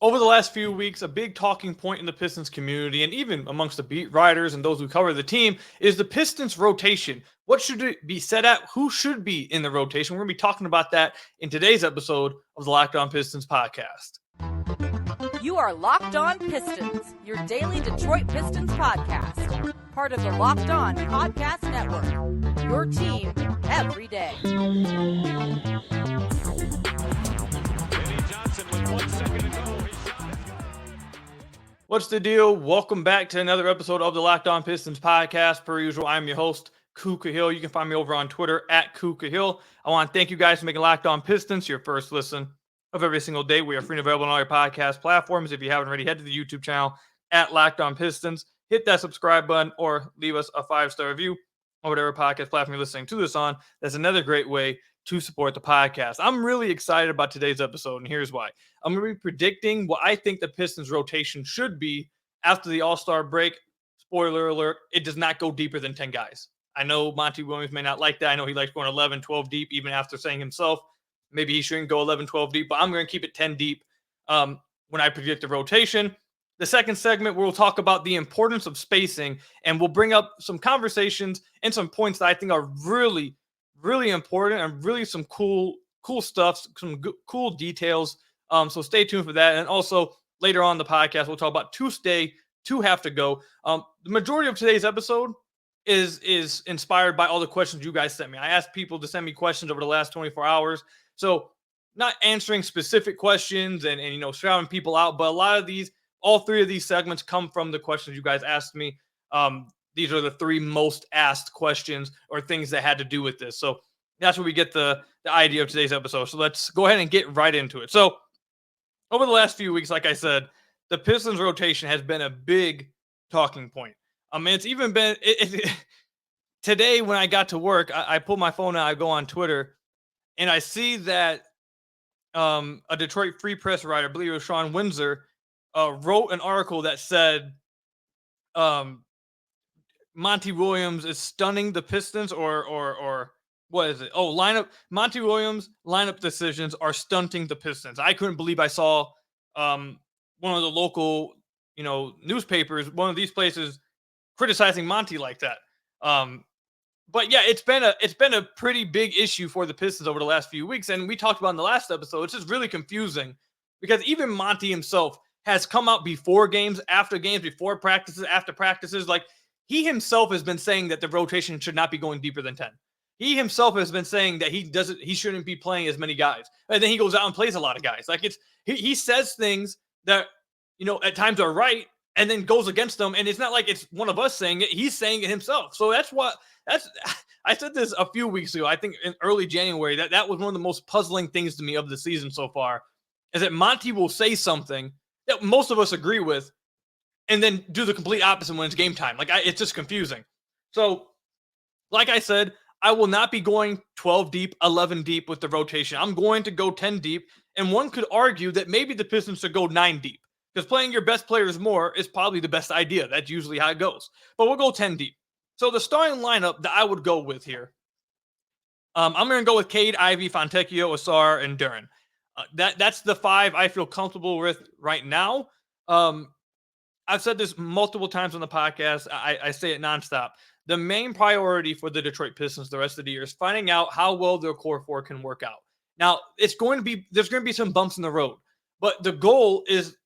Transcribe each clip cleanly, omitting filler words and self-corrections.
Over the last few weeks, a big talking point in the Pistons community and even amongst the beat writers and those who cover the team is the Pistons rotation. What should it be set at? Who should be in the rotation? We're going to be talking about that in today's episode of the Locked On Pistons podcast. You are Locked On Pistons, your daily Detroit Pistons podcast. Part of the Locked On Podcast Network, your team every day. What's the deal? Welcome back to another episode of the Locked On Pistons podcast. Per usual, I'm your host, Kuka Hill. You can find me over on Twitter at Kuka Hill. I want to thank you guys for making Locked On Pistons your first listen of every single day. We are free and available on all your podcast platforms. If you haven't already, head to the YouTube channel at Locked On Pistons. Hit that subscribe button or leave us a 5-star review on whatever podcast platform you're listening to this on. That's another great way to support the podcast. I'm really excited about today's episode, and here's why. I'm going to be predicting what I think the Pistons rotation should be after the All-Star break. Spoiler alert, it does not go deeper than 10 guys. I know Monty Williams may not like that. I know he likes going 11, 12 deep, even after saying himself maybe he shouldn't go 11, 12 deep, but I'm going to keep it 10 deep when I predict the rotation. The second segment, we'll talk about the importance of spacing, and we'll bring up some conversations and some points that I think are really, really important and really some cool stuff, some cool details. So stay tuned for that. And also later on in the podcast, we'll talk about two have to go. The majority of today's episode is inspired by all the questions you guys sent me. I asked people to send me questions over the last 24 hours. So not answering specific questions and shouting people out, but a lot of all three of these segments come from the questions you guys asked me. These are the three most asked questions or things that had to do with this. So that's where we get the idea of today's episode. So let's go ahead and get right into it. So over the last few weeks, like I said, the Pistons rotation has been a big talking point. It's even been today when I got to work, I pull my phone out, I go on Twitter, and I see that a Detroit Free Press writer, I believe it was Sean Windsor, wrote an article that said Monty Williams is stunning the Pistons, or what is it? Oh, Monty Williams lineup decisions are stunting the Pistons. I couldn't believe I saw one of the local, newspapers, one of these places criticizing Monty like that. But yeah, it's been a pretty big issue for the Pistons over the last few weeks, and we talked about in the last episode. It's just really confusing because even Monty himself has come out before games, after games, before practices, after practices. Like, he himself has been saying that the rotation should not be going deeper than 10. He himself has been saying that he shouldn't be playing as many guys. And then he goes out and plays a lot of guys. Like, he says things that, at times are right and then goes against them. And it's not like it's one of us saying it. He's saying it himself. So I said this a few weeks ago, I think in early January, that was one of the most puzzling things to me of the season so far, is that Monty will say something that most of us agree with and then do the complete opposite when it's game time. Like, it's just confusing. So, like I said, I will not be going 12 deep, 11 deep with the rotation. I'm going to go 10 deep, and one could argue that maybe the Pistons should go 9 deep, because playing your best players more is probably the best idea. That's usually how it goes. But we'll go 10 deep. So the starting lineup that I would go with here, I'm going to go with Cade, Ivy, Fontecchio, Asar, and Duren. That's the 5 I feel comfortable with right now. I've said this multiple times on the podcast. I say it nonstop. The main priority for the Detroit Pistons the rest of the year is finding out how well their core 4 can work out. Now, there's going to be some bumps in the road, but the goal is,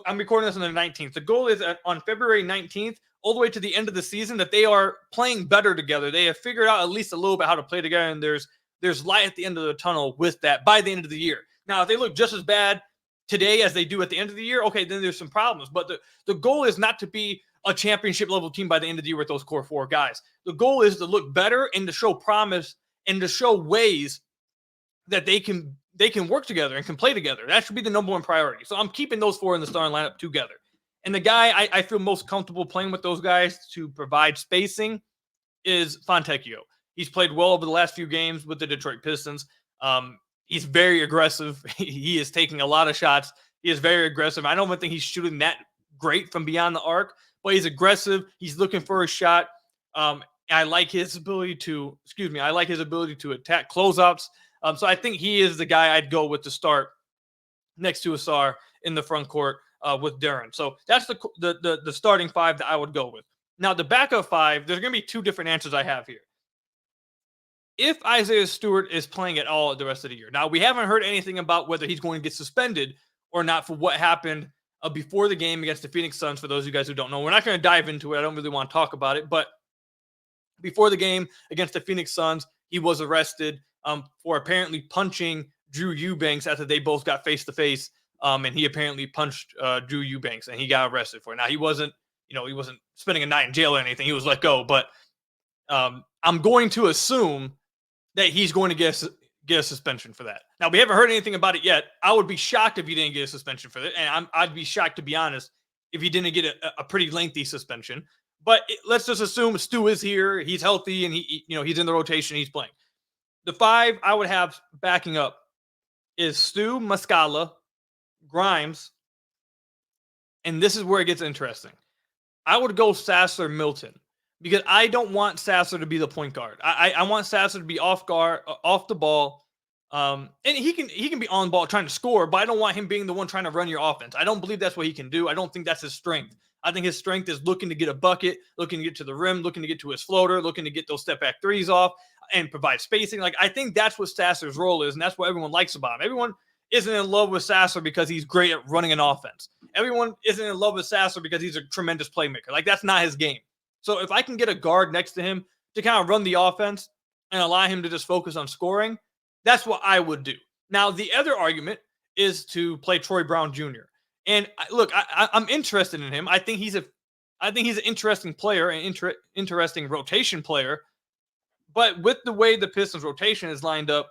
I'm recording this on the 19th. The goal is on February 19th, all the way to the end of the season, that they are playing better together. They have figured out at least a little bit how to play together, and there's light at the end of the tunnel with that by the end of the year. Now, if they look just as bad today as they do at the end of the year, okay, then there's some problems. But the goal is not to be a championship level team by the end of the year with those core 4 guys. The goal is to look better and to show promise and to show ways that they can work together and can play together. That should be the number one priority. So I'm keeping those 4 in the starting lineup together. And the guy I feel most comfortable playing with those guys to provide spacing is Fontecchio. He's played well over the last few games with the Detroit Pistons. He's very aggressive. He is taking a lot of shots. He is very aggressive. I don't even think he's shooting that great from beyond the arc, but he's aggressive. He's looking for a shot. I like his ability to attack closeouts. So I think he is the guy I'd go with to start next to Asar in the front court with Duren. So that's the starting five that I would go with. Now, the backup five, there's going to be two different answers I have here. If Isaiah Stewart is playing at all the rest of the year. Now, we haven't heard anything about whether he's going to get suspended or not for what happened before the game against the Phoenix Suns. For those of you guys who don't know, we're not going to dive into it. I don't really want to talk about it. But before the game against the Phoenix Suns, he was arrested for apparently punching Drew Eubanks after they both got face-to-face. And he apparently punched Drew Eubanks, and he got arrested for it. Now, he wasn't spending a night in jail or anything. He was let go. But I'm going to assume that he's going to get a suspension for that. Now, we haven't heard anything about it yet. I would be shocked if he didn't get a suspension for it. And I'd be shocked, to be honest, if he didn't get a pretty lengthy suspension. But let's just assume Stu is here. He's healthy, and he's in the rotation. He's playing. The five I would have backing up is Stu, Muscala, Grimes, and this is where it gets interesting. I would go Sasser, Milton, because I don't want Sasser to be the point guard. I want Sasser to be off the ball, and he can be on ball trying to score, but I don't want him being the one trying to run your offense. I don't believe that's what he can do. I don't think that's his strength. I think his strength is looking to get a bucket, looking to get to the rim, looking to get to his floater, looking to get those step back threes off and provide spacing. Like, I think that's what Sasser's role is, and that's what everyone likes about him. Everyone isn't in love with Sasser because he's great at running an offense. Everyone isn't in love with Sasser because he's a tremendous playmaker. Like, that's not his game. So if I can get a guard next to him to kind of run the offense and allow him to just focus on scoring, that's what I would do. Now, the other argument is to play Troy Brown Jr. And look, I'm interested in him. I think he's an interesting player, an interesting rotation player. But with the way the Pistons rotation is lined up,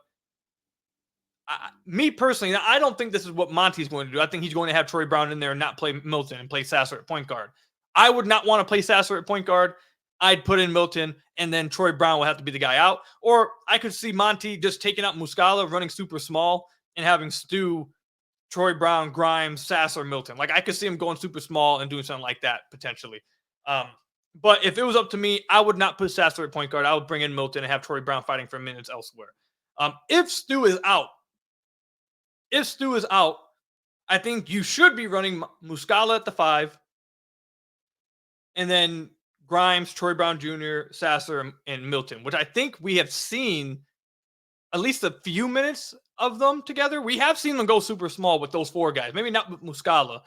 me personally, I don't think this is what Monty's going to do. I think he's going to have Troy Brown in there and not play Milton and play Sasser at point guard. I would not want to play Sasser at point guard. I'd put in Milton, and then Troy Brown will have to be the guy out. Or I could see Monty just taking out Muscala, running super small, and having Stu, Troy Brown, Grimes, Sasser, Milton. Like, I could see him going super small and doing something like that potentially. But if it was up to me, I would not put Sasser at point guard. I would bring in Milton and have Troy Brown fighting for minutes elsewhere. If Stu is out, I think you should be running Muscala at the 5, and then Grimes, Troy Brown Jr., Sasser, and Milton, which I think we have seen at least a few minutes of them together. We have seen them go super small with those 4 guys. Maybe not with Muscala,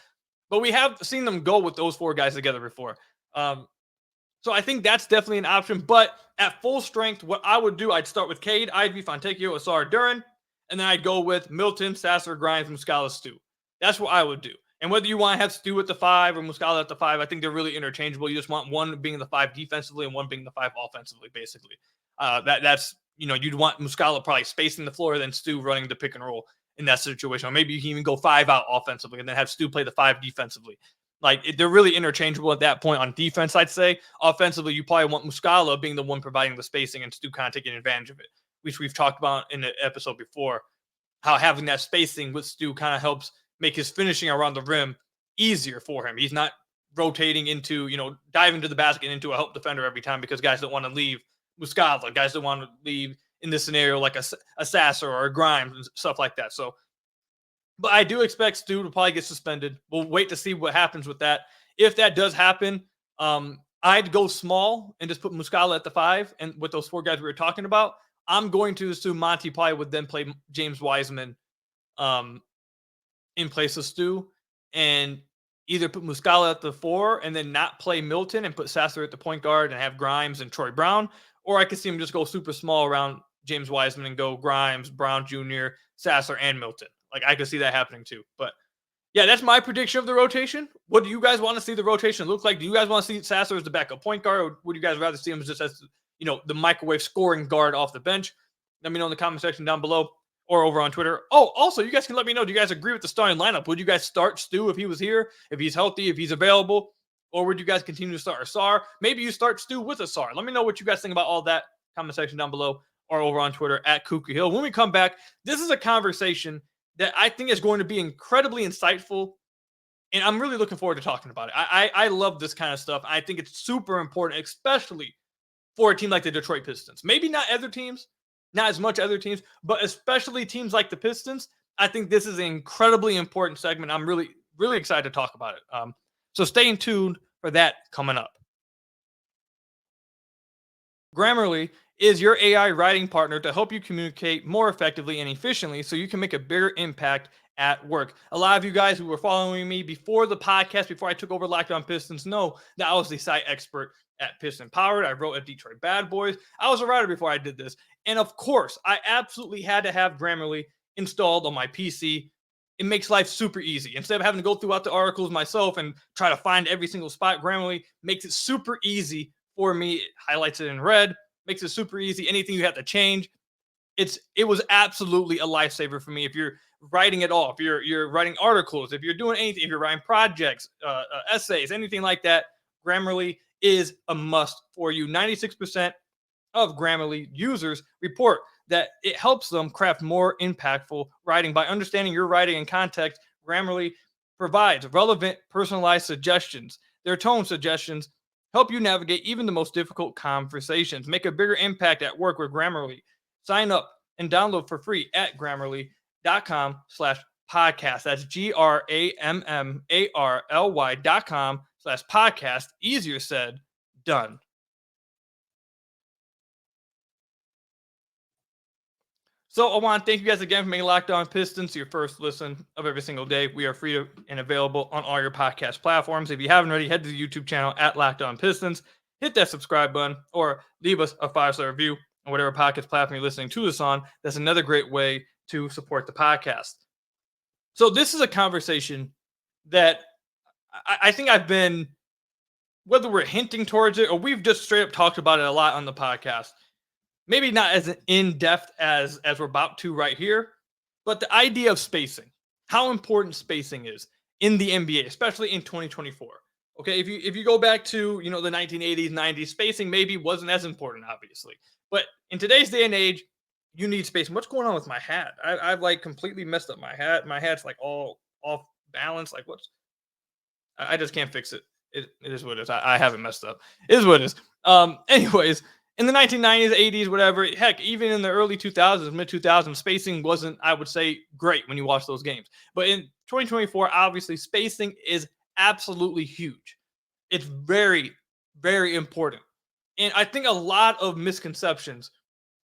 but we have seen them go with those 4 guys together before. So I think that's definitely an option. But at full strength, what I would do, I'd start with Cade, Ivy, Fontecchio, Asar, Duren, and then I'd go with Milton, Sasser, Grimes, Muscala, Stu. That's what I would do. And whether you want to have Stu at the 5 or Muscala at the 5, I think they're really interchangeable. You just want one being the 5 defensively and one being the 5 offensively, basically. That's you'd want Muscala probably spacing the floor, then Stu running the pick and roll in that situation. Or maybe you can even go 5 out offensively and then have Stu play the 5 defensively. Like, they're really interchangeable at that point on defense, I'd say. Offensively, you probably want Muscala being the one providing the spacing and Stu kind of taking advantage of it, which we've talked about in the episode before, how having that spacing with Stu kind of helps make his finishing around the rim easier for him. He's not rotating into, diving to the basket into a help defender every time because guys don't want to leave Muscala. Guys don't want to leave in this scenario like a Sasser or a Grimes and stuff like that. So, but I do expect Stu to probably get suspended. We'll wait to see what happens with that. If that does happen, I'd go small and just put Muscala at the 5 and with those 4 guys we were talking about. I'm going to assume Monty probably would then play James Wiseman in place of Stu and either put Muscala at the 4 and then not play Milton and put Sasser at the point guard and have Grimes and Troy Brown. Or I could see him just go super small around James Wiseman and go Grimes, Brown Jr., Sasser, and Milton. Like, I could see that happening too. But yeah, that's my prediction of the rotation. What do you guys want to see the rotation look like? Do you guys want to see Sasser as the backup point guard, or would you guys rather see him just as, the microwave scoring guard off the bench? Let me know in the comment section down below or over on Twitter. Oh, also, you guys can let me know, do you guys agree with the starting lineup? Would you guys start Stu if he was here, if he's healthy, if he's available? Or would you guys continue to start Asar? Maybe you start Stu with Asar. Let me know what you guys think about all that. Comment section down below or over on Twitter at Kuka Hill. When we come back, this is a conversation that I think is going to be incredibly insightful, and I'm really looking forward to talking about it. I love this kind of stuff. I think it's super important, especially for a team like the Detroit Pistons. Maybe not other teams, not as much other teams, but especially teams like the Pistons I think this is an incredibly important segment. I'm really, really excited to talk about it. So stay tuned for that coming up. Grammarly is your AI writing partner to help you communicate more effectively and efficiently so you can make a bigger impact at work. A lot of you guys who were following me before the podcast, before I took over Locked On Pistons, know that I was the site expert at Piston Powered. I wrote at Detroit Bad Boys. I was a writer before I did this. And of course, I absolutely had to have Grammarly installed on my PC. It makes life super easy. Instead of having to go throughout the articles myself and try to find every single spot, Grammarly makes it super easy for me. It highlights it in red, makes it super easy. Anything you have to change, it was absolutely a lifesaver for me. If you're writing at all, if you're writing articles, if you're doing anything, if you're writing projects, essays, anything like that, Grammarly is a must for you. 96% of Grammarly users report that it helps them craft more impactful writing. By understanding your writing in context, Grammarly provides relevant, personalized suggestions. Their tone suggestions help you navigate even the most difficult conversations. Make a bigger impact at work with Grammarly. Sign up and download for free at Grammarly.com/podcast. That's GRAMMARLY.com/podcast. Easier said, done. So I want to thank you guys again for making Locked On Pistons your first listen of every single day. We are free and available on all your podcast platforms. If you haven't already, head to the YouTube channel at Locked On Pistons. Hit that subscribe button or leave us a 5-star review on whatever podcast platform you're listening to this on. That's another great way to support the podcast. So this is a conversation that I think I've been, whether we're hinting towards it or we've just straight up talked about it a lot on the podcast. Maybe not as in-depth as we're about to right here, but the idea of spacing, how important spacing is in the NBA, especially in 2024. Okay, if you go back to the 1980s, 90s, spacing maybe wasn't as important, obviously. But in today's day and age, you need spacing. What's going on with my hat? I've like completely messed up my hat. My hat's like all off balance. Like I just can't fix it. It is what it is. I haven't messed up. It is what it is. Anyways. In the 1990s, 80s, whatever, heck, even in the early 2000s, mid-2000s, spacing wasn't, I would say, great when you watch those games. But in 2024, obviously, spacing is absolutely huge. It's very, very important. And I think a lot of misconceptions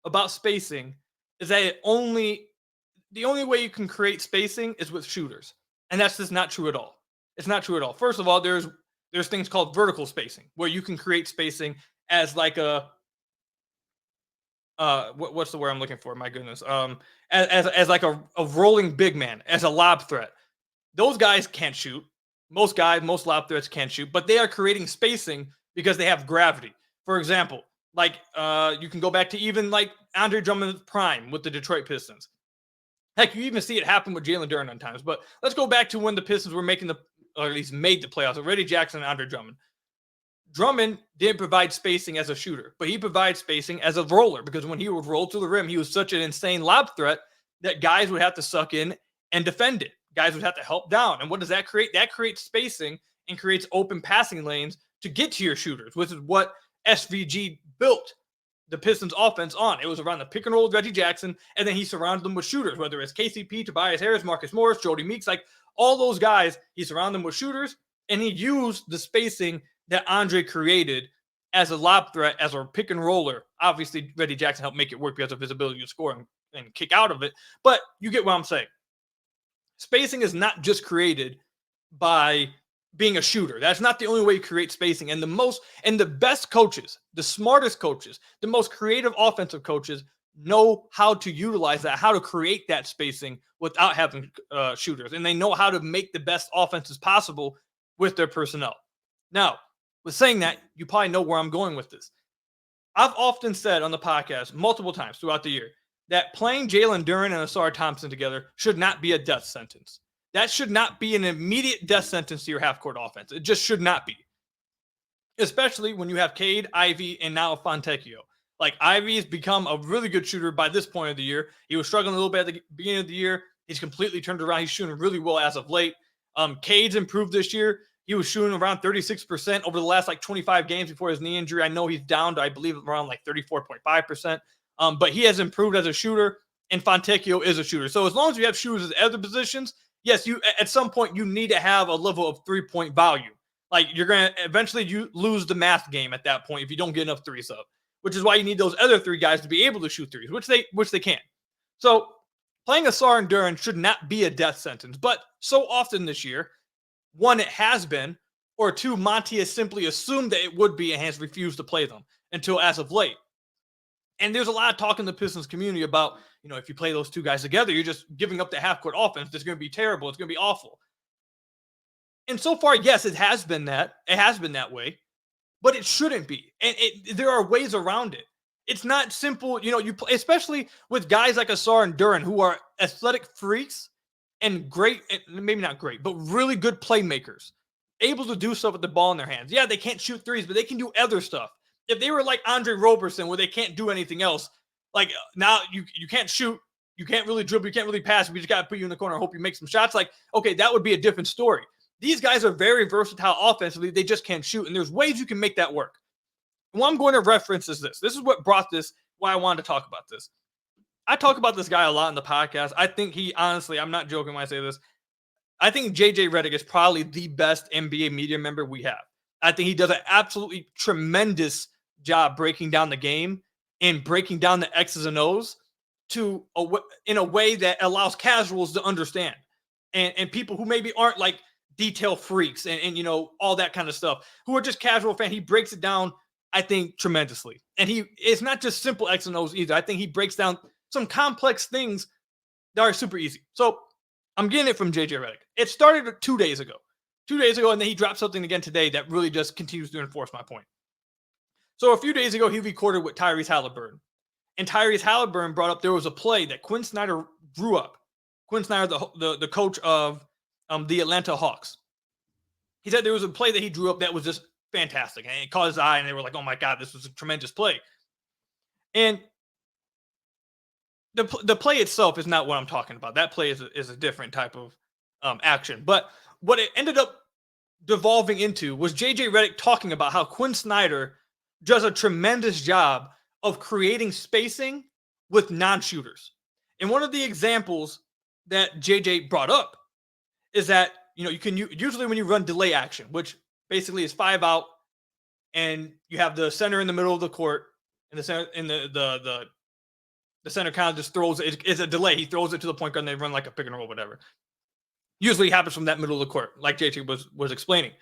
about spacing is that the only way you can create spacing is with shooters. And that's just not true at all. It's not true at all. First of all, there's things called vertical spacing, where you can create spacing as like a, what's the word I'm looking for? My goodness. As like a rolling big man, as a lob threat. Those guys can't shoot. Most lob threats can't shoot, but they are creating spacing because they have gravity. For example, like you can go back to even like Andre Drummond's prime with the Detroit Pistons. Heck, you even see it happen with Jalen Duren on times. But let's go back to when the Pistons were making or at least made the playoffs with Reggie Jackson and Andre Drummond. Drummond didn't provide spacing as a shooter, but he provides spacing as a roller because when he would roll to the rim, he was such an insane lob threat that guys would have to suck in and defend it. Guys would have to help down. And what does that create? That creates spacing and creates open passing lanes to get to your shooters, which is what SVG built the Pistons offense on. It was around the pick and roll with Reggie Jackson, and then he surrounded them with shooters, whether it's KCP, Tobias Harris, Marcus Morris, Jody Meeks, like all those guys, he surrounded them with shooters, and he used the spacing that Andre created as a lob threat, as a pick and roller. Obviously, Reggie Jackson helped make it work because of his ability to score and kick out of it. But you get what I'm saying. Spacing is not just created by being a shooter. That's not the only way you create spacing. And the best coaches, the smartest coaches, the most creative offensive coaches know how to utilize that, how to create that spacing without having shooters. And they know how to make the best offenses possible with their personnel. Now, with saying that, you probably know where I'm going with this. I've often said on the podcast multiple times throughout the year that playing Jalen Duren and Asar Thompson together should not be a death sentence. That should not be an immediate death sentence to your half-court offense. It just should not be. Especially when you have Cade, Ivy, and now Fontecchio. Like, Ivy has become a really good shooter by this point of the year. He was struggling a little bit at the beginning of the year. He's completely turned around. He's shooting really well as of late. Cade's improved this year. He was shooting around 36% over the last 25 games before his knee injury. I know he's down to, I believe, around 34.5%. But he has improved as a shooter. and Fontecchio is a shooter. So as long as you have shooters at other positions, yes, you at some point you need to have a level of 3-point value. Like you're going to eventually you lose the math game at that point if you don't get enough threes up, which is why you need those other three guys to be able to shoot threes, which they can. So playing Ausar and Duren should not be a death sentence, but so often this year, one, it has been, or two, Monty has simply assumed that it would be and has refused to play them until as of late. And there's a lot of talk in the Pistons community about, if you play those two guys together, you're just giving up the half-court offense. It's going to be terrible. It's going to be awful. And so far, yes, it has been that. It has been that way. But it shouldn't be. And there are ways around it. It's not simple. You play, especially with guys like Ausar and Duren, who are athletic freaks and great, maybe not great, but really good playmakers, able to do stuff with the ball in their hands. Yeah, they can't shoot threes, but they can do other stuff. If they were like Andre Roberson, where they can't do anything else, like now you can't shoot, you can't really dribble, you can't really pass, we just got to put you in the corner and hope you make some shots. Like, okay, that would be a different story. These guys are very versatile offensively. They just can't shoot, and there's ways you can make that work. And what I'm going to reference is this. This is what brought this, why I wanted to talk about this. I talk about this guy a lot in the podcast. I think he, honestly, I'm not joking when I say this, I think JJ Redick is probably the best NBA media member we have. I think he does an absolutely tremendous job breaking down the game and breaking down the X's and O's in a way that allows casuals to understand. And people who maybe aren't like detail freaks and all that kind of stuff, who are just casual fans. He breaks it down, I think, tremendously. And it's not just simple X and O's either. I think he breaks down some complex things that are super easy. So I'm getting it from JJ Redick. It started 2 days ago. 2 days ago, and then he dropped something again today that really just continues to enforce my point. So a few days ago, he recorded with Tyrese Halliburton. And Tyrese Halliburton brought up there was a play that Quinn Snyder drew up. Quinn Snyder, the coach of the Atlanta Hawks. He said there was a play that he drew up that was just fantastic. And it caught his eye, and they were like, oh my God, this was a tremendous play. And the play itself is not what I'm talking about. That play is a different type of action. But what it ended up devolving into was JJ Redick talking about how Quinn Snyder does a tremendous job of creating spacing with non-shooters. And one of the examples that JJ brought up is that, you can usually when you run delay action, which basically is 5 out, and you have the center in the middle of the court, and the center in the center kind of just throws it. It's a delay. He throws it to the point guard, and they run like a pick and roll, whatever. Usually happens from that middle of the court, like JJ was explaining.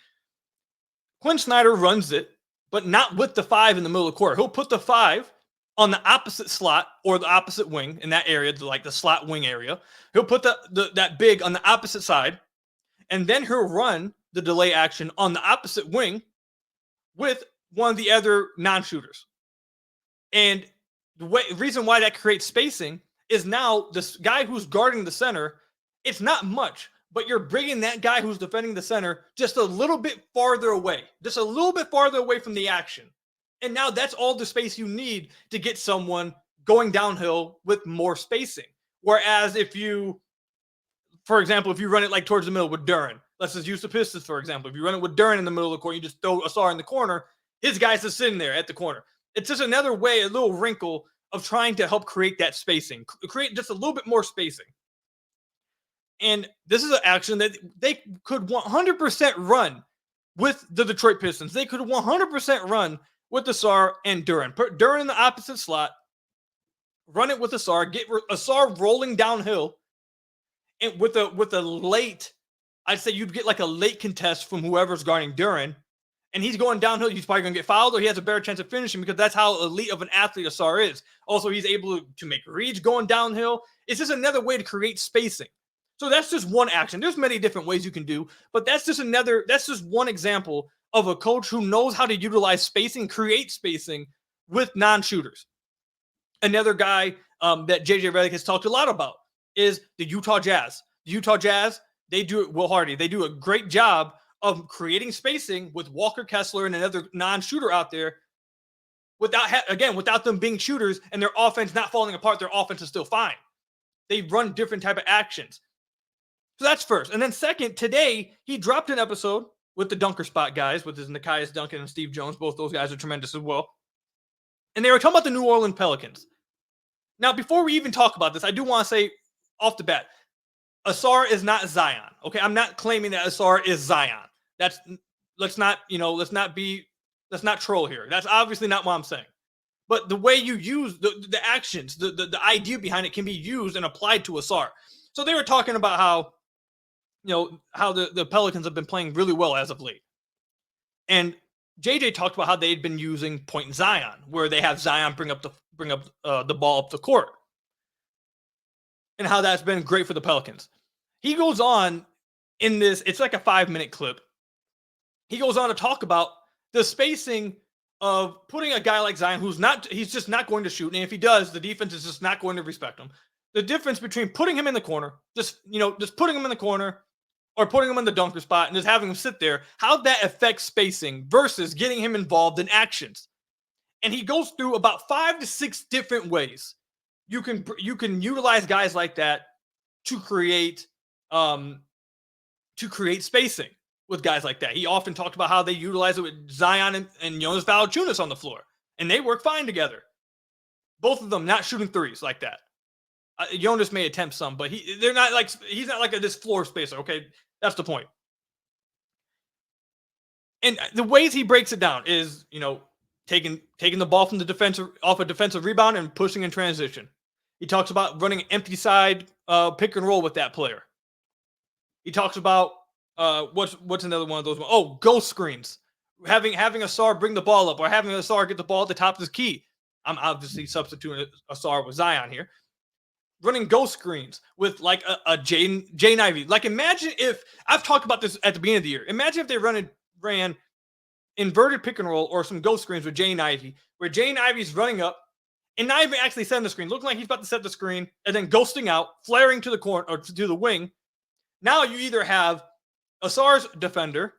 Quinn Snyder runs it, but not with the 5 in the middle of the court. He'll put the 5 on the opposite slot or the opposite wing in that area, like the slot wing area. He'll put that big on the opposite side, and then he'll run the delay action on the opposite wing with one of the other non-shooters. And the reason why that creates spacing is now this guy who's guarding the center, it's not much, but you're bringing that guy who's defending the center just a little bit farther away, from the action. And now that's all the space you need to get someone going downhill with more spacing. Whereas if you, for example, if you run it like towards the middle with Duren, let's just use the Pistons, for example. If you run it with Duren in the middle of the court, you just throw Ausar in the corner, his guy's just sitting there at the corner. It's just another way, a little wrinkle of trying to help create that spacing, create just a little bit more spacing. And this is an action that they could 100% run with the Detroit Pistons. They could 100% run with Ausar and Duren. Put Duren in the opposite slot, run it with Ausar, get Ausar rolling downhill, and with a late, I'd say you'd get like a late contest from whoever's guarding Duren, and he's going downhill. He's probably going to get fouled, or he has a better chance of finishing because that's how elite of an athlete Ausar is. Also, he's able to make reads going downhill. It's just another way to create spacing. So that's just one action. There's many different ways you can do, but that's just one example of a coach who knows how to utilize spacing, create spacing with non-shooters. Another guy that JJ Redick has talked a lot about is the Utah Jazz. The Utah Jazz, they do it, Will Hardy, they do a great job of creating spacing with Walker Kessler and another non-shooter out there without them being shooters and their offense not falling apart. Their offense is still fine. They run different type of actions. So that's first. And then second, today, he dropped an episode with the Dunker Spot guys, with his Nekias Duncan and Steve Jones. Both those guys are tremendous as well. And they were talking about the New Orleans Pelicans. Now, before we even talk about this, I do want to say off the bat, Ausar is not Zion. Okay, I'm not claiming that Ausar is Zion. Let's not troll here. That's obviously not what I'm saying. But the way you use the actions, the idea behind it can be used and applied to Ausar. So they were talking about how, how the Pelicans have been playing really well as of late. And JJ talked about how they'd been using Point Zion, where they have Zion bring up the ball up the court, and how that's been great for the Pelicans. He goes on in this, it's like a 5-minute clip. He goes on to talk about the spacing of putting a guy like Zion, he's just not going to shoot. And if he does, the defense is just not going to respect him. The difference between putting him in the corner, just putting him in the corner, or putting him in the dunker spot and just having him sit there, how that affects spacing versus getting him involved in actions. And he goes through about 5 to 6 different ways you can utilize guys like that to create spacing with guys like that. He often talked about how they utilize it with Zion and Jonas Valanciunas on the floor, and they work fine together. Both of them not shooting threes like that. Jonas may attempt some, but he's not like this floor spacer. Okay, that's the point. And the ways he breaks it down is, taking the ball from off a defensive rebound and pushing in transition. He talks about running an empty side pick and roll with that player. He talks about what's another one of those? Oh, ghost screens. Having Ausar bring the ball up, or having Ausar get the ball at the top of his key. I'm obviously substituting Ausar with Zion here. Running ghost screens with like a Jaden Ivey. Like, imagine if, I've talked about this at the beginning of the year. Imagine if they ran inverted pick and roll or some ghost screens with Jaden Ivey, where Jaden Ivey's running up and not even actually setting the screen, looking like he's about to set the screen, and then ghosting out, flaring to the corner or to the wing. Now you either have Ausar's defender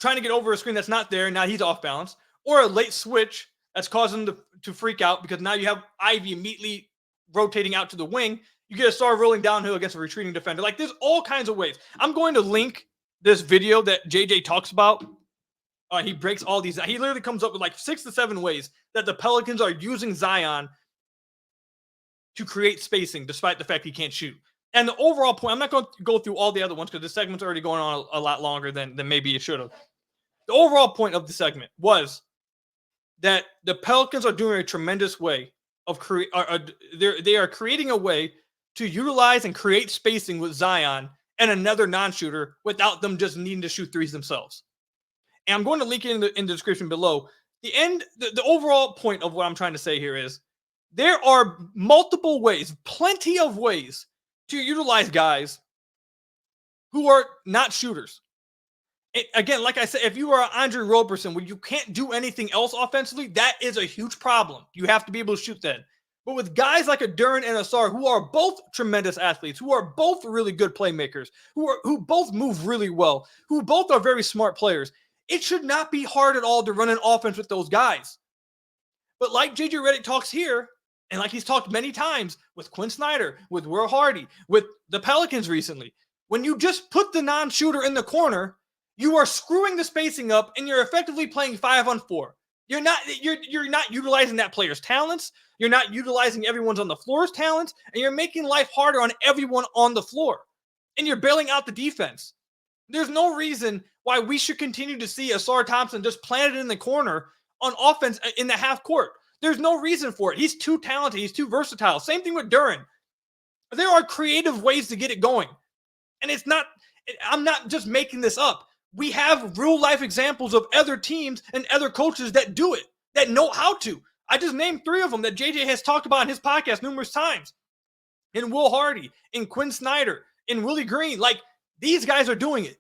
trying to get over a screen that's not there, and now he's off balance, or a late switch that's causing him to freak out because now you have Ivey immediately rotating out to the wing. You get Ausar rolling downhill against a retreating defender. Like, there's all kinds of ways. I'm going to link this video that JJ talks about. He breaks all these. He literally comes up with like 6 to 7 ways that the Pelicans are using Zion to create spacing, despite the fact he can't shoot. And the overall point, I'm not going to go through all the other ones because this segment's already going on a lot longer than maybe it should have. The overall point of the segment was that the Pelicans are doing a tremendous way of they are creating a way to utilize and create spacing with Zion and another non-shooter without them just needing to shoot threes themselves. And I'm going to link it in the description below. The overall point of what I'm trying to say here is there are multiple ways, plenty of ways to utilize guys who are not shooters. Again, like I said, if you are Andre Roberson, where you can't do anything else offensively, that is a huge problem. You have to be able to shoot that. But with guys like a Duren and Ausar, who are both tremendous athletes, who are both really good playmakers, who both move really well, who both are very smart players, it should not be hard at all to run an offense with those guys. But like JJ Redick talks here, and like he's talked many times with Quinn Snyder, with Will Hardy, with the Pelicans recently, when you just put the non-shooter in the corner, you are screwing the spacing up, and you're effectively playing 5-on-4. You're not utilizing that player's talents. You're not utilizing everyone's on the floor's talents, and you're making life harder on everyone on the floor. And you're bailing out the defense. There's no reason why we should continue to see Ausar Thompson just planted in the corner on offense in the half court. There's no reason for it. He's too talented. He's too versatile. Same thing with Duren. There are creative ways to get it going. And I'm not just making this up. We have real life examples of other teams and other coaches that do it, that know how to. I just named 3 of them that JJ has talked about in his podcast numerous times. In Will Hardy, in Quinn Snyder, in Willie Green. Like, these guys are doing it.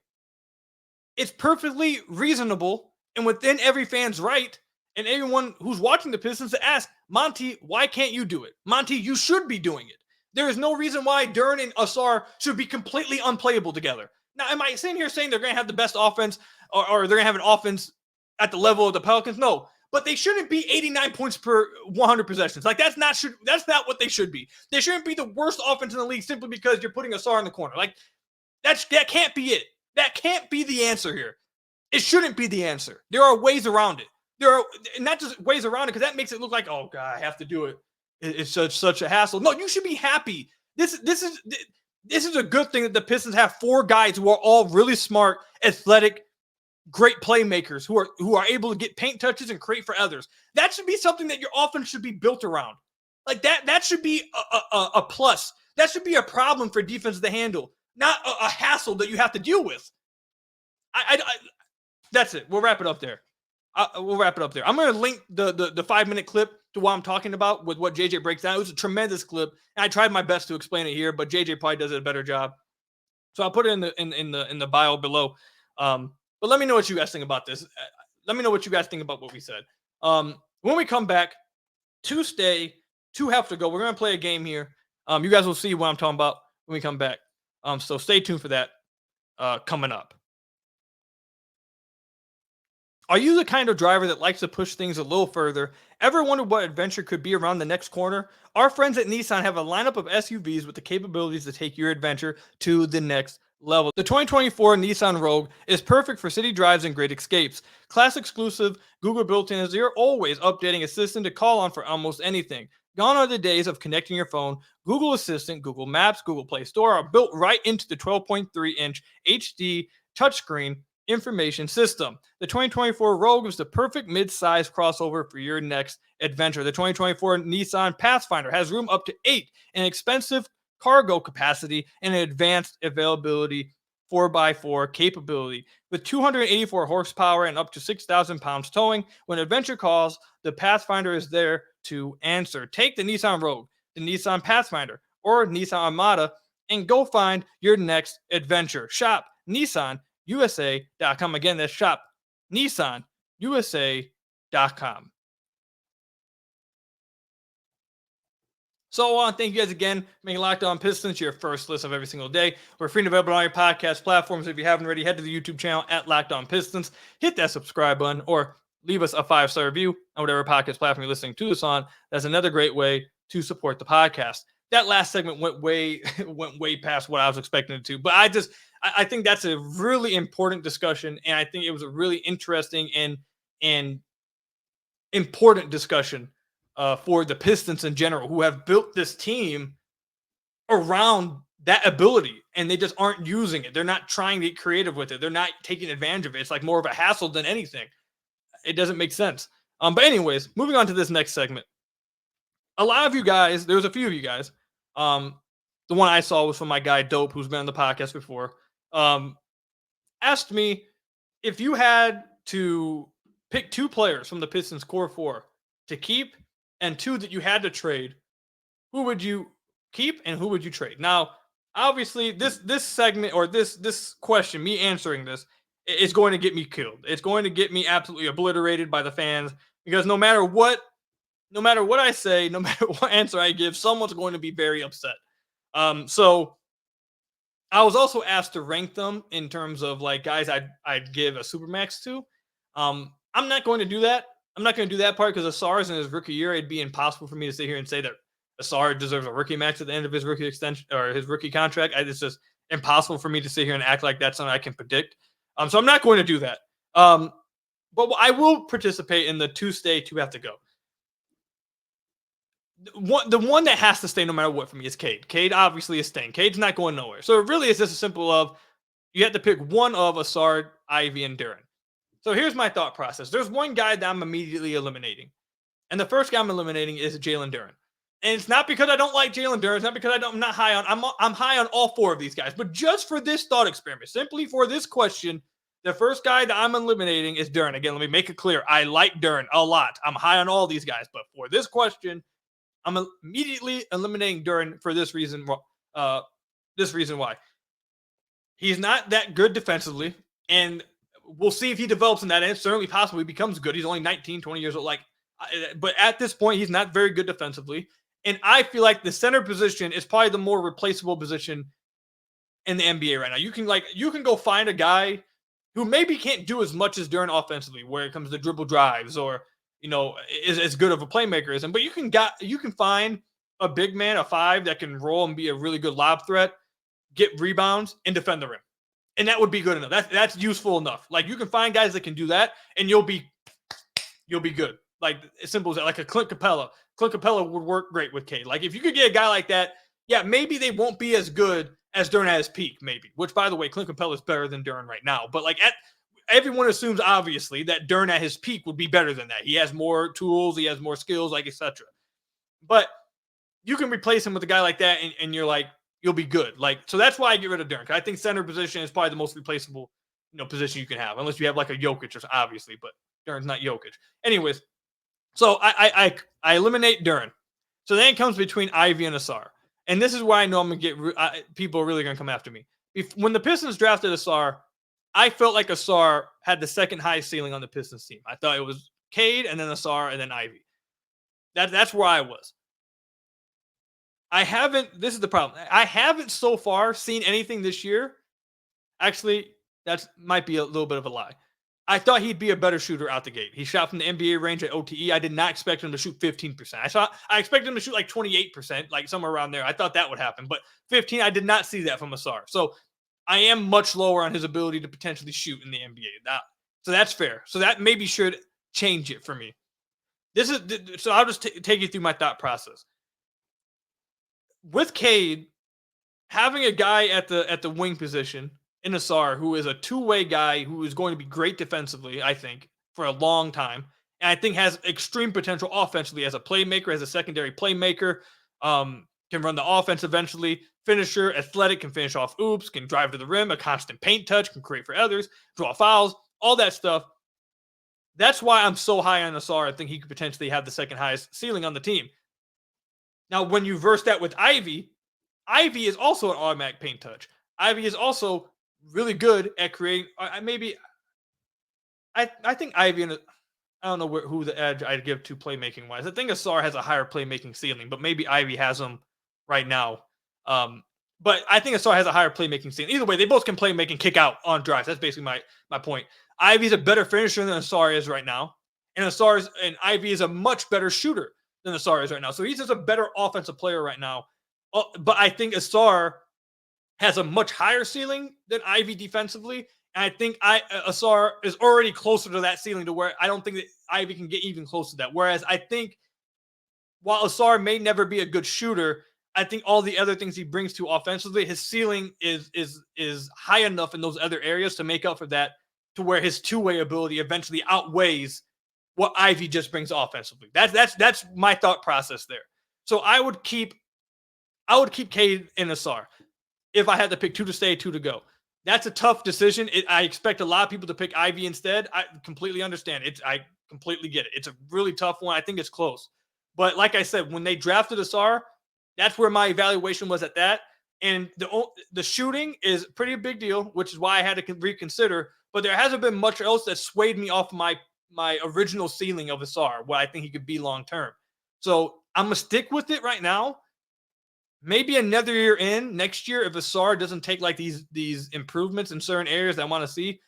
It's perfectly reasonable and within every fan's right and everyone who's watching the Pistons to ask, Monty, why can't you do it? Monty, you should be doing it. There is no reason why Duren and Ausar should be completely unplayable together. Now, am I sitting here saying they're going to have the best offense or they're going to have an offense at the level of the Pelicans? No, but they shouldn't be 89 points per 100 possessions. Like, that's not what they should be. They shouldn't be the worst offense in the league simply because you're putting Ausar in the corner. Like, that can't be it. That can't be the answer here. It shouldn't be the answer. There are ways around it. There are not just ways around it because that makes it look like, oh, God, I have to do it. It's such a hassle. No, you should be happy. This is a good thing that the Pistons have 4 guys who are all really smart, athletic, great playmakers who are able to get paint touches and create for others. That should be something that your offense should be built around. Like that should be a plus. That should be a problem for defense to handle, not a hassle that you have to deal with. That's it. We'll wrap it up there. I'm going to link the 5-minute clip to what I'm talking about with what JJ breaks down. It was a tremendous clip, and I tried my best to explain it here, but JJ probably does a better job. So I'll put it in the bio below. But let me know what you guys think about this. Let me know what you guys think about what we said. When we come back, Tuesday, 2 have to go. We're going to play a game here. You guys will see what I'm talking about when we come back. So stay tuned for that coming up. Are you the kind of driver that likes to push things a little further? Ever wondered what adventure could be around the next corner? Our friends at Nissan have a lineup of SUVs with the capabilities to take your adventure to the next level. The 2024 Nissan Rogue is perfect for city drives and great escapes. Class exclusive, Google built-in is your always updating assistant to call on for almost anything. Gone are the days of connecting your phone. Google Assistant, Google Maps, Google Play Store are built right into the 12.3-inch HD touchscreen information system. The 2024 Rogue is the perfect mid-size crossover for your next adventure. The 2024 Nissan Pathfinder has room up to 8 and expensive cargo capacity and an advanced availability 4x4 capability. With 284 horsepower and up to 6,000 pounds towing, when adventure calls, the Pathfinder is there to answer. Take the Nissan Rogue, the Nissan Pathfinder, or Nissan Armada and go find your next adventure. Shop NissanUSA.com. Again, that's shop NissanUSA.com. So I want to thank you guys again for making Locked On Pistons your first listen of every single day. We're free and available on your podcast platforms. If you haven't already, head to the YouTube channel at Locked On Pistons. Hit that subscribe button or leave us a 5-star review on whatever podcast platform you're listening to this on. That's another great way to support the podcast. That last segment went way past what I was expecting it to, but I think that's a really important discussion, and I think it was a really interesting and important discussion for the Pistons in general, who have built this team around that ability, and they just aren't using it. They're not trying to get creative with it. They're not taking advantage of it. It's like more of a hassle than anything. It doesn't make sense. But anyways, moving on to this next segment. A lot of you guys, there's a few of you guys. The one I saw was from my guy Dope, who's been on the podcast before. Asked me if you had to pick 2 players from the Pistons core 4 to keep and 2 that you had to trade, who would you keep and who would you trade? Now, obviously, this segment or this question, me answering this, is going to get me killed. It's going to get me absolutely obliterated by the fans, because no matter what I say, no matter what answer I give, someone's going to be very upset. So I was also asked to rank them in terms of like guys I'd give a supermax to. I'm not going to do that. I'm not going to do that part because Asar is in his rookie year. It'd be impossible for me to sit here and say that Asar deserves a rookie max at the end of his rookie extension or his rookie contract. It's just impossible for me to sit here and act like that's something I can predict. So I'm not going to do that. But I will participate in the 2 stay, 2 have to go. The one that has to stay no matter what for me is Cade. Cade obviously is staying. Cade's not going nowhere. So it really is just as simple of you have to pick one of Asar, Ivy, and Duren. So here's my thought process. There's one guy that I'm immediately eliminating. And the first guy I'm eliminating is Jalen Duren. And it's not because I don't like Jalen Duren. It's not because I'm not high on. I'm high on all 4 of these guys. But just for this thought experiment, simply for this question, the first guy that I'm eliminating is Duren. Again, let me make it clear. I like Duren a lot. I'm high on all these guys. But for this question, I'm immediately eliminating Duren for this reason. This reason why. He's not that good defensively. And we'll see if he develops in that. And certainly possibly becomes good. He's only 19, 20 years old. But at this point, he's not very good defensively. And I feel like the center position is probably the more replaceable position in the NBA right now. You can go find a guy who maybe can't do as much as Duren offensively, where it comes to dribble drives or is as good of a playmaker as him. But you can find a big man, a 5 that can roll and be a really good lob threat, get rebounds, and defend the rim. And that would be good enough. That's useful enough. Like you can find guys that can do that, and you'll be good. Like as simple as that. Like a Clint Capella, Clint Capella would work great with Cade. Like if you could get a guy like that, yeah, maybe they won't be as good as Duren at his peak, maybe. Which, by the way, Clint Capella is better than Duren right now. But like everyone assumes obviously that Duren at his peak would be better than that. He has more tools, he has more skills, like etc. But you can replace him with a guy like that, and you're like, you'll be good. Like, so that's why I get rid of Duren. I think center position is probably the most replaceable, position you can have, unless you have like a Jokic or obviously, but Duren's not Jokic. Anyways, so I eliminate Duren. So then it comes between Ivy and Asar. And this is why I know I'm going to get people are really going to come after me. When the Pistons drafted Asar, I felt like Asar had the second highest ceiling on the Pistons team. I thought it was Cade and then Asar and then Ivy. That's where I was. This is the problem. I haven't so far seen anything this year. Actually, that might be a little bit of a lie. I thought he'd be a better shooter out the gate. He shot from the NBA range at OTE. I did not expect him to shoot 15%. I expected him to shoot like 28%, like somewhere around there. I thought that would happen, but 15, I did not see that from Asar. So I am much lower on his ability to potentially shoot in the NBA. So that's fair. So that maybe should change it for me. So I'll just take you through my thought process. With Cade, having a guy at the wing position in Asar who is a two-way guy who is going to be great defensively, I think, for a long time, and I think has extreme potential offensively as a playmaker, as a secondary playmaker, can run the offense eventually, finisher, athletic, can finish off oops, can drive to the rim, a constant paint touch, can create for others, draw fouls, all that stuff. That's why I'm so high on Asar. I think he could potentially have the second highest ceiling on the team. Now, when you verse that with Ivy, Ivy is also an automatic paint touch. Ivy is also really good at creating. I think Ivy and I don't know who the edge I'd give to playmaking wise. I think Asar has a higher playmaking ceiling, but maybe Ivy has him right now. But I think Asar has a higher playmaking ceiling. Either way, they both can play, make, and kick out on drives. That's basically my point. Ivy's a better finisher than Asar is right now, and Ivy is a much better shooter than Asar is right now. So he's just a better offensive player right now. But I think Asar has a much higher ceiling than Ivy defensively. And I think Asar is already closer to that ceiling to where I don't think that Ivy can get even close to that. Whereas I think while Asar may never be a good shooter, I think all the other things he brings to offensively, his ceiling is high enough in those other areas to make up for that, to where his two-way ability eventually outweighs what Ivy just brings offensively. That's my thought process there. So I would keep Cade and Asar if I had to pick two to stay, two to go. That's a tough decision. I expect a lot of people to pick Ivy instead. I completely understand it. I completely get it. It's a really tough one. I think it's close. But like I said, when they drafted Asar, that's where my evaluation was at that. And the shooting is a pretty big deal, which is why I had to reconsider. But there hasn't been much else that swayed me off my original ceiling of Asar, what I think he could be long term. So I'm going to stick with it right now. Maybe another year in, next year, if Asar doesn't take like these improvements in certain areas that I want to see,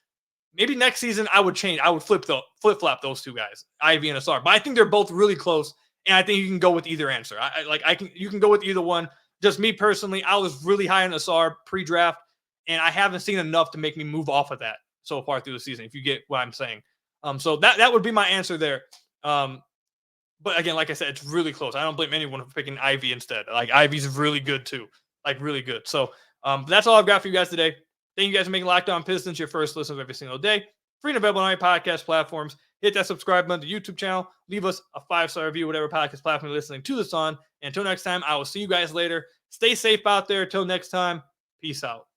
maybe next season I would change. I would flip-flop those two guys, Ivy and Asar. But I think they're both really close, and I think you can go with either answer. You can go with either one. Just me personally, I was really high on Asar pre-draft, and I haven't seen enough to make me move off of that so far through the season, if you get what I'm saying. So that would be my answer there. But again, like I said, it's really close. I don't blame anyone for picking Ivy instead. Like Ivy's really good too, like really good. So that's all I've got for you guys today. Thank you guys for making Locked On Pistons your first listen of every single day. Free and available on all podcast platforms. Hit that subscribe button to the YouTube channel. Leave us a 5-star review, whatever podcast platform you're listening to this on. And until next time, I will see you guys later. Stay safe out there. Until next time, peace out.